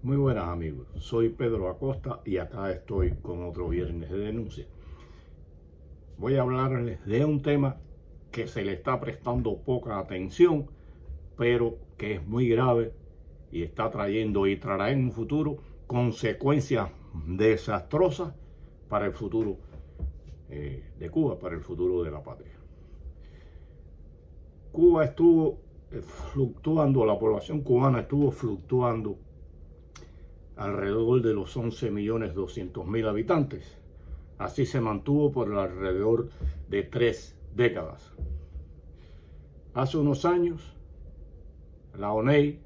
Muy buenas amigos, soy Pedro Acosta y acá estoy con otro viernes de denuncia. Voy a hablarles de un tema que se le está prestando poca atención, pero que es muy grave y está trayendo y traerá en un futuro consecuencias desastrosas para el futuro de Cuba, para el futuro de la patria. Cuba estuvo fluctuando, la población cubana estuvo fluctuando alrededor de los 11.200.000 habitantes. Así se mantuvo por alrededor de 3 décadas. Hace unos años, la ONEI,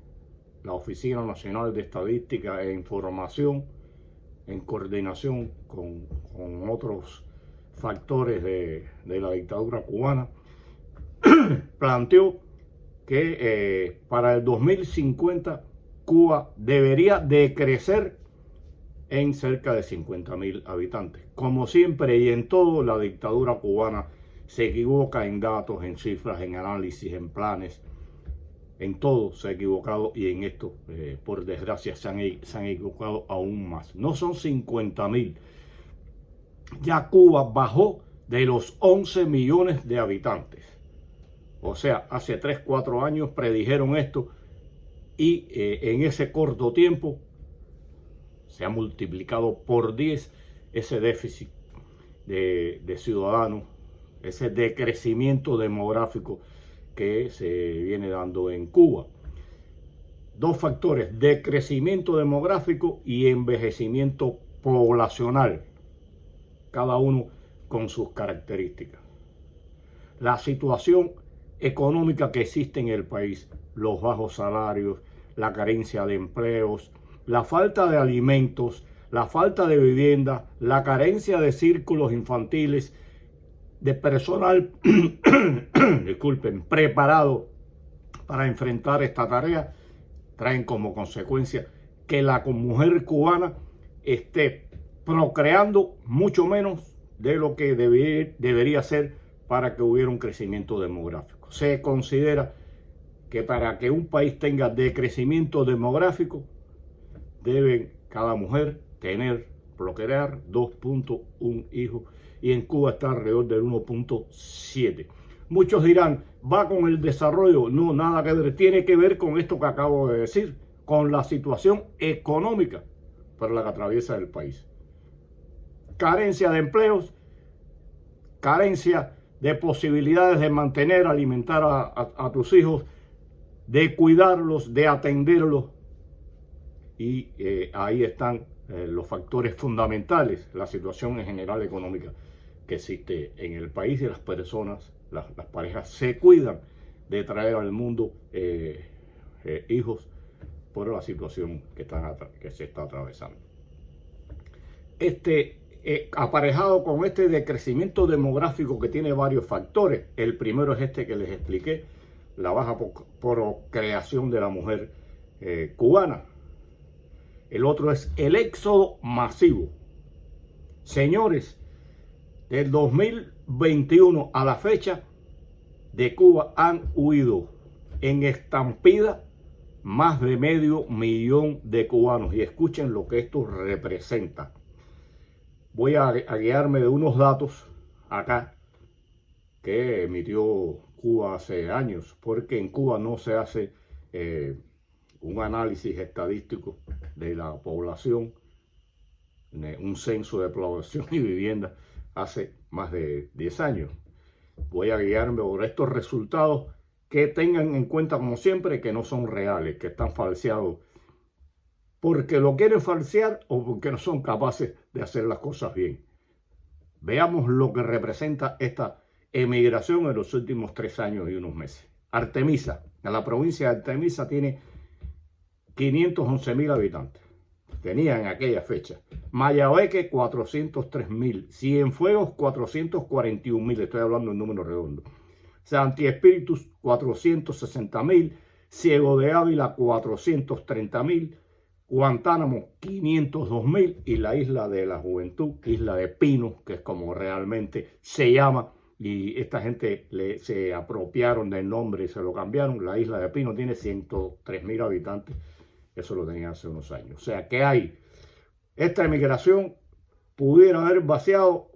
la Oficina Nacional de Estadística e Información, en coordinación con otros factores de la dictadura cubana, planteó que para el 2050 Cuba debería decrecer en cerca de 50.000 habitantes. Como siempre y en todo, la dictadura cubana se equivoca en datos, en cifras, en análisis, en planes. En todo se ha equivocado y en esto, por desgracia, se han equivocado aún más. No son 50.000. Ya Cuba bajó de los 11 millones de habitantes. O sea, hace 3, 4 años predijeron esto y en ese corto tiempo se ha multiplicado por 10 ese déficit de ciudadanos, ese decrecimiento demográfico que se viene dando en Cuba. Dos factores: decrecimiento demográfico y envejecimiento poblacional, cada uno con sus características. La situación económica que existe en el país, los bajos salarios, la carencia de empleos, la falta de alimentos, la falta de vivienda, la carencia de círculos infantiles, de personal disculpen, preparado para enfrentar esta tarea, traen como consecuencia que la mujer cubana esté procreando mucho menos de lo que debería ser para que hubiera un crecimiento demográfico. Se considera que para que un país tenga decrecimiento demográfico, deben cada mujer procrear 2.1 hijos, y en Cuba está alrededor del 1.7. Muchos dirán, ¿va con el desarrollo? No, nada que ver. Tiene que ver con esto que acabo de decir, con la situación económica por la que atraviesa el país. Carencia de empleos, carencia de posibilidades de mantener, alimentar a tus hijos, de cuidarlos, de atenderlos. Y ahí están los factores fundamentales, la situación en general económica que existe en el país, y las personas, las parejas se cuidan de traer al mundo hijos por la situación que se está atravesando. Aparejado con este decrecimiento demográfico que tiene varios factores, el primero es este que les expliqué, la baja procreación de la mujer cubana. El otro es el éxodo masivo. Señores, del 2021 a la fecha, de Cuba han huido en estampida más de 500.000 de cubanos. Y escuchen lo que esto representa. Voy a guiarme de unos datos acá que emitió Cuba hace años, porque en Cuba no se hace un análisis estadístico de la población, un censo de población y vivienda hace más de 10 años. Voy a guiarme por estos resultados, que tengan en cuenta, como siempre, que no son reales, que están falseados porque lo quieren falsear o porque no son capaces de hacer las cosas bien. Veamos lo que representa esta emigración en los últimos 3 años y unos meses. Artemisa, en la provincia de Artemisa, tiene 511.000 habitantes. Tenía en aquella fecha. Mayabeque, 403.000. Cienfuegos, 441.000. Estoy hablando en números redondos. Santi Espíritus, 460.000. Ciego de Ávila, 430.000. Guantánamo, 502.000. Y la Isla de la Juventud, Isla de Pino, que es como realmente se llama, y esta gente se apropiaron del nombre y se lo cambiaron. La Isla de Pino tiene 103.000 habitantes. Eso lo tenía hace unos años. O sea que hay, esta emigración pudiera haber vaciado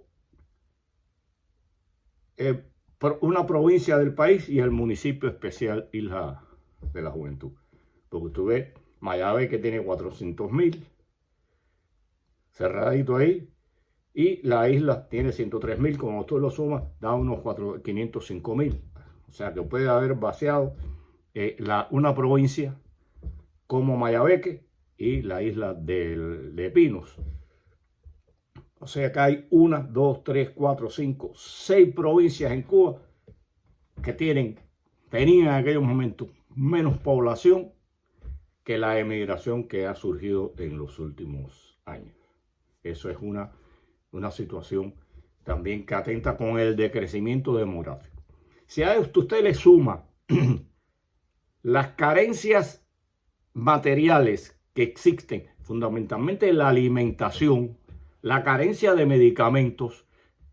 una provincia del país y el municipio especial Isla de la Juventud. Porque tú ves, Mayagüez que tiene 400.000, cerradito ahí, y la isla tiene 103.000, como tú lo sumas, da unos 505.000. O sea que puede haber vaciado una provincia como Mayabeque y la isla de Pinos. O sea que hay 1, 2, 3, 4, 5, 6 provincias en Cuba que tenían en aquellos momentos menos población que la emigración que ha surgido en los últimos años. Eso es una situación también que atenta con el decrecimiento demográfico. Si a esto usted le suma las carencias materiales que existen, fundamentalmente la alimentación, la carencia de medicamentos,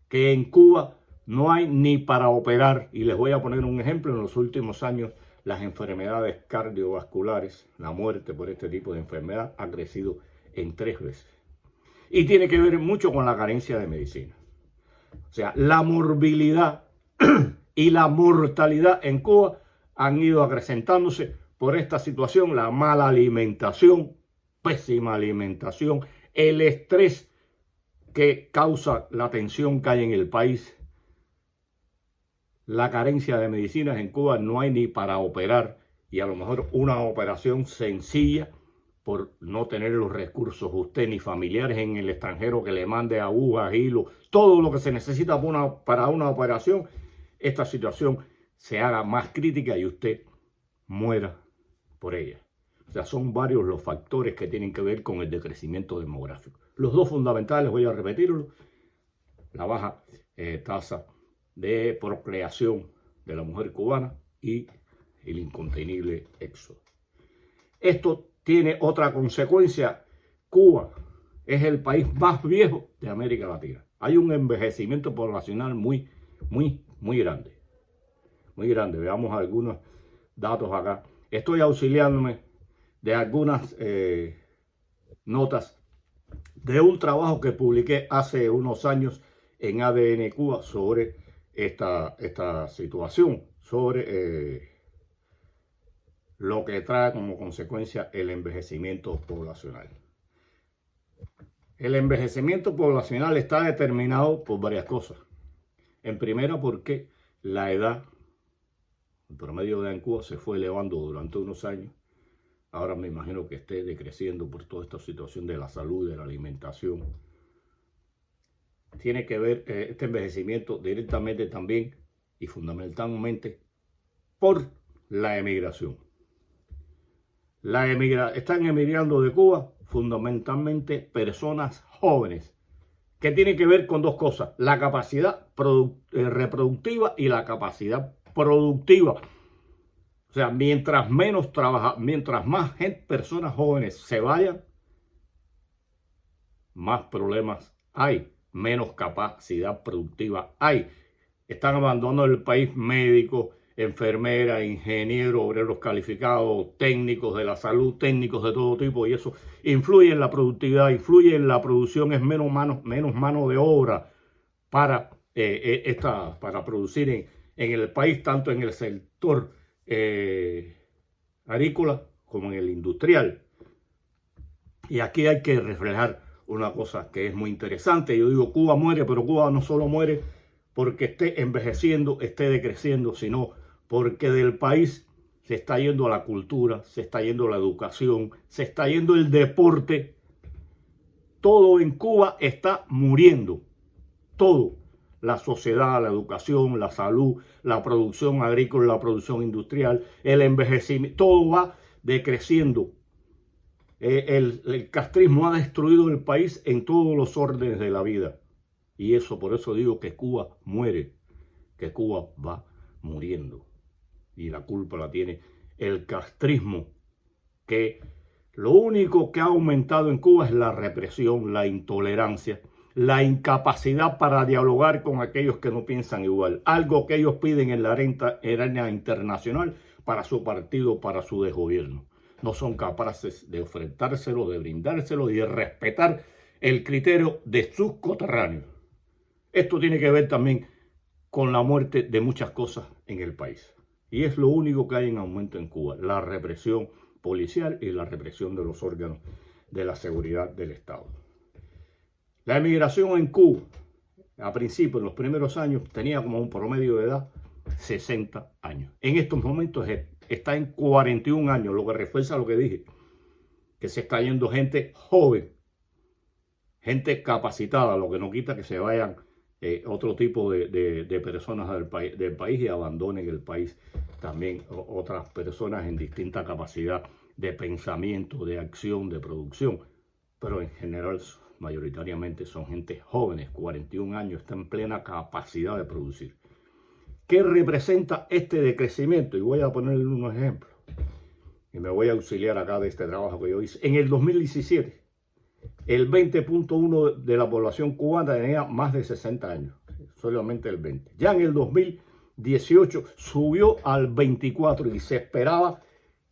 que en Cuba no hay ni para operar, y les voy a poner un ejemplo: en los últimos años las enfermedades cardiovasculares, la muerte por este tipo de enfermedad ha crecido en 3 veces. Y tiene que ver mucho con la carencia de medicina. O sea, la morbilidad y la mortalidad en Cuba han ido acrecentándose por esta situación: la mala alimentación, pésima alimentación, el estrés que causa la tensión que hay en el país, la carencia de medicinas. En Cuba no hay ni para operar, y a lo mejor una operación sencilla, por no tener los recursos usted ni familiares en el extranjero que le mande agujas, hilos, todo lo que se necesita para una operación, esta situación se haga más crítica y usted muera por ella. O sea, son varios los factores que tienen que ver con el decrecimiento demográfico. Los 2 fundamentales, voy a repetirlo: la baja tasa de procreación de la mujer cubana y el incontenible éxodo. Esto tiene otra consecuencia: Cuba es el país más viejo de América Latina. Hay un envejecimiento poblacional muy grande. Muy grande. Veamos algunos datos acá. Estoy auxiliándome de algunas notas de un trabajo que publiqué hace unos años en ADN Cuba sobre esta situación, sobre lo que trae como consecuencia el envejecimiento poblacional. El envejecimiento poblacional está determinado por varias cosas. En primera, porque la edad, el promedio de edad en Cuba se fue elevando durante unos años. Ahora me imagino que esté decreciendo por toda esta situación de la salud, de la alimentación. Tiene que ver este envejecimiento directamente también y fundamentalmente por la emigración. Están emigrando de Cuba fundamentalmente personas jóvenes, que tienen que ver con 2 cosas: la capacidad reproductiva y la capacidad productiva. O sea, mientras más personas jóvenes se vayan, más problemas hay, menos capacidad productiva hay. Están abandonando el país médicos, enfermeras, ingenieros, obreros calificados, técnicos de la salud, técnicos de todo tipo, y eso influye en la productividad, influye en la producción. Es menos mano de obra para producir en el país, tanto en el sector agrícola como en el industrial. Y aquí hay que reflejar una cosa que es muy interesante. Yo digo, Cuba muere, pero Cuba no solo muere porque esté envejeciendo, esté decreciendo, sino porque del país se está yendo la cultura, se está yendo la educación, se está yendo el deporte. Todo en Cuba está muriendo. Todo. La sociedad, la educación, la salud, la producción agrícola, la producción industrial, el envejecimiento, todo va decreciendo. El castrismo ha destruido el país en todos los órdenes de la vida. Y por eso digo que Cuba muere, que Cuba va muriendo. Y la culpa la tiene el castrismo, que lo único que ha aumentado en Cuba es la represión, la intolerancia, la incapacidad para dialogar con aquellos que no piensan igual. Algo que ellos piden en la arena internacional para su partido, para su desgobierno. no son capaces de ofertárselo, de brindárselo y de respetar el criterio de sus coterráneos. Esto tiene que ver también con la muerte de muchas cosas en el país. Y es lo único que hay en aumento en Cuba, la represión policial y la represión de los órganos de la seguridad del Estado. La emigración en Cuba, a principio, en los primeros años, tenía como un promedio de edad 60 años. En estos momentos está en 41 años, lo que refuerza lo que dije, que se está yendo gente joven, gente capacitada, lo que no quita que se vayan otro tipo de personas del país y abandonen el país también otras personas en distinta capacidad de pensamiento, de acción, de producción, pero en general mayoritariamente son gente jóvenes, 41 años, está en plena capacidad de producir. ¿Qué representa este decrecimiento? Y voy a ponerle unos ejemplos. Y me voy a auxiliar acá de este trabajo que yo hice. En el 2017, el 20.1% de la población cubana tenía más de 60 años. Solamente el 20%. Ya en el 2018 subió al 24% y se esperaba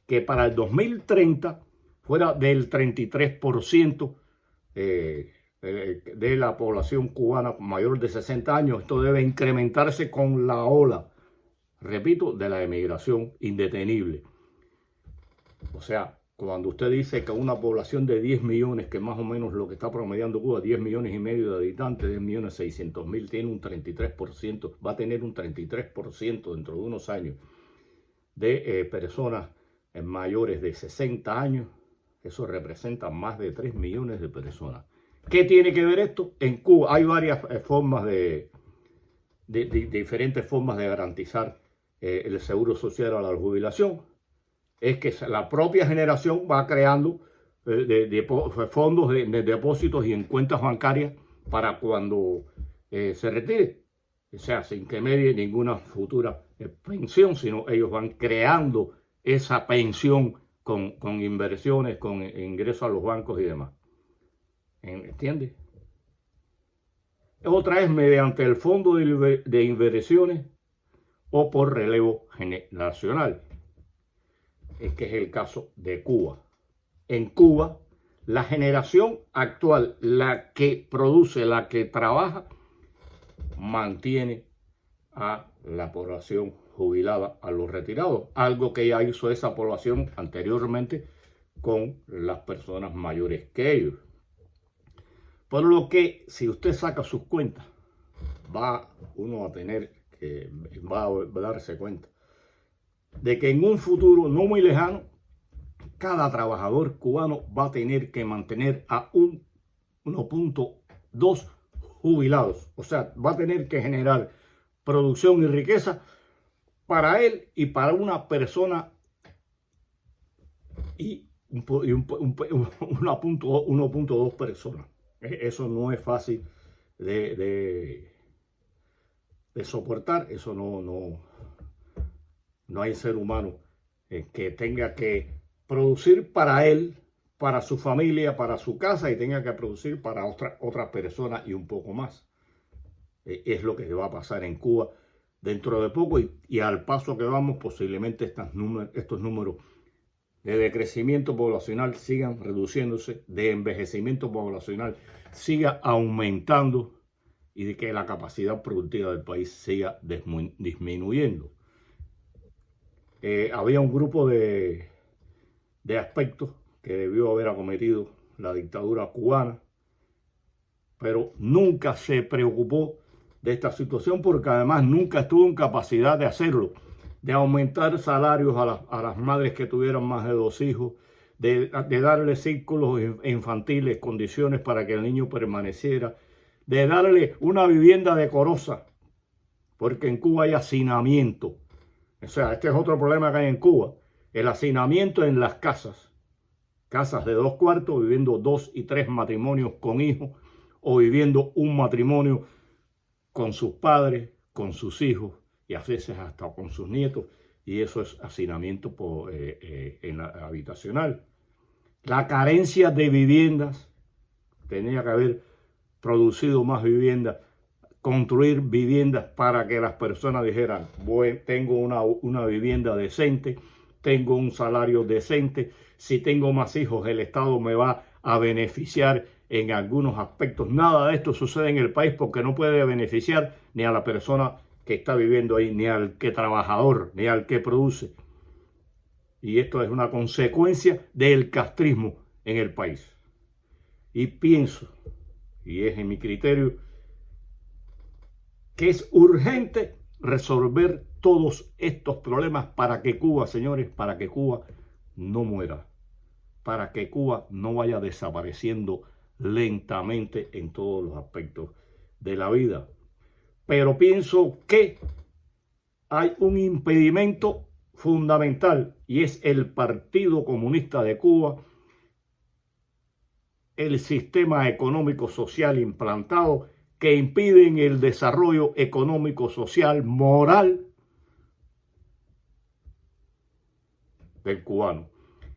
que para el 2030 fuera del 33% de la población cubana mayor de 60 años. Esto debe incrementarse con la ola, repito, de la emigración indetenible. O sea, cuando usted dice que una población de 10 millones, que más o menos lo que está promediando Cuba, 10 millones y medio de habitantes, 10.600.000, tiene un 33%, va a tener un 33% dentro de unos años de personas mayores de 60 años. Eso representa más de 3 millones de personas. ¿Qué tiene que ver esto? En Cuba hay varias formas diferentes formas de garantizar el seguro social a la jubilación. Es que la propia generación va creando fondos de depósitos y en cuentas bancarias para cuando se retire. O sea, sin que medie ninguna futura pensión, sino ellos van creando esa pensión con inversiones, con ingresos a los bancos y demás. ¿Entiendes? Otra es mediante el fondo de inversiones o por relevo generacional. Es que es el caso de Cuba. En Cuba, la generación actual, la que produce, la que trabaja, mantiene a la población jubilada, a los retirados, algo que ya hizo esa población anteriormente con las personas mayores que ellos. Por lo que, si usted saca sus cuentas, uno a tener que va a darse cuenta de que en un futuro no muy lejano, cada trabajador cubano va a tener que mantener a 1.2 jubilados. O sea, va a tener que generar producción y riqueza para él y para una persona y 1.2 personas. Eso no es fácil de soportar. Eso no hay ser humano que tenga que producir para él, para su familia, para su casa y tenga que producir para otra persona y un poco más. Es lo que va a pasar en Cuba dentro de poco y al paso que vamos posiblemente estos números de decrecimiento poblacional sigan reduciéndose, de envejecimiento poblacional siga aumentando y de que la capacidad productiva del país siga disminuyendo. Había un grupo de aspectos que debió haber acometido la dictadura cubana, pero nunca se preocupó de esta situación porque además nunca estuvo en capacidad de hacerlo, de aumentar salarios a las madres que tuvieran más de 2 hijos, de darle círculos infantiles, condiciones para que el niño permaneciera, de darle una vivienda decorosa, porque en Cuba hay hacinamiento. O sea, este es otro problema que hay en Cuba, el hacinamiento en las casas de 2 cuartos, viviendo 2 y 3 matrimonios con hijos, o viviendo un matrimonio con sus padres, con sus hijos, y a veces hasta con sus nietos, y eso es hacinamiento habitacional. La carencia de viviendas, tenía que haber producido más viviendas, construir viviendas para que las personas dijeran, bueno, tengo una vivienda decente, tengo un salario decente, si tengo más hijos, el Estado me va a beneficiar en algunos aspectos. Nada de esto sucede en el país porque no puede beneficiar ni a la persona que está viviendo ahí, ni al que trabajador, ni al que produce. Y esto es una consecuencia del castrismo en el país. Y pienso, y es en mi criterio, que es urgente resolver todos estos problemas para que Cuba, señores, para que Cuba no muera, para que Cuba no vaya desapareciendo lentamente en todos los aspectos de la vida. Pero pienso que hay un impedimento fundamental y es el Partido Comunista de Cuba, el sistema económico social implantado que impiden el desarrollo económico, social, moral del cubano,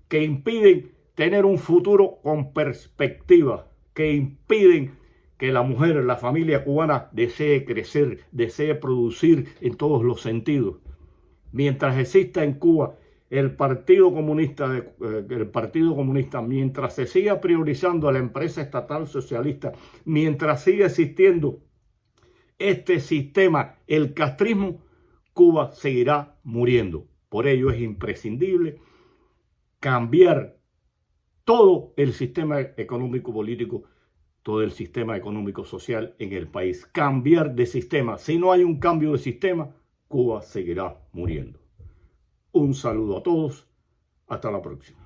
que impiden tener un futuro con perspectiva, que impiden que la mujer, la familia cubana desee crecer, desee producir en todos los sentidos. Mientras exista en Cuba el Partido Comunista, mientras se siga priorizando a la empresa estatal socialista, mientras siga existiendo este sistema, el castrismo, Cuba seguirá muriendo. Por ello es imprescindible cambiar todo el sistema económico político, todo el sistema económico social en el país. Cambiar de sistema. Si no hay un cambio de sistema, Cuba seguirá muriendo. Un saludo a todos. Hasta la próxima.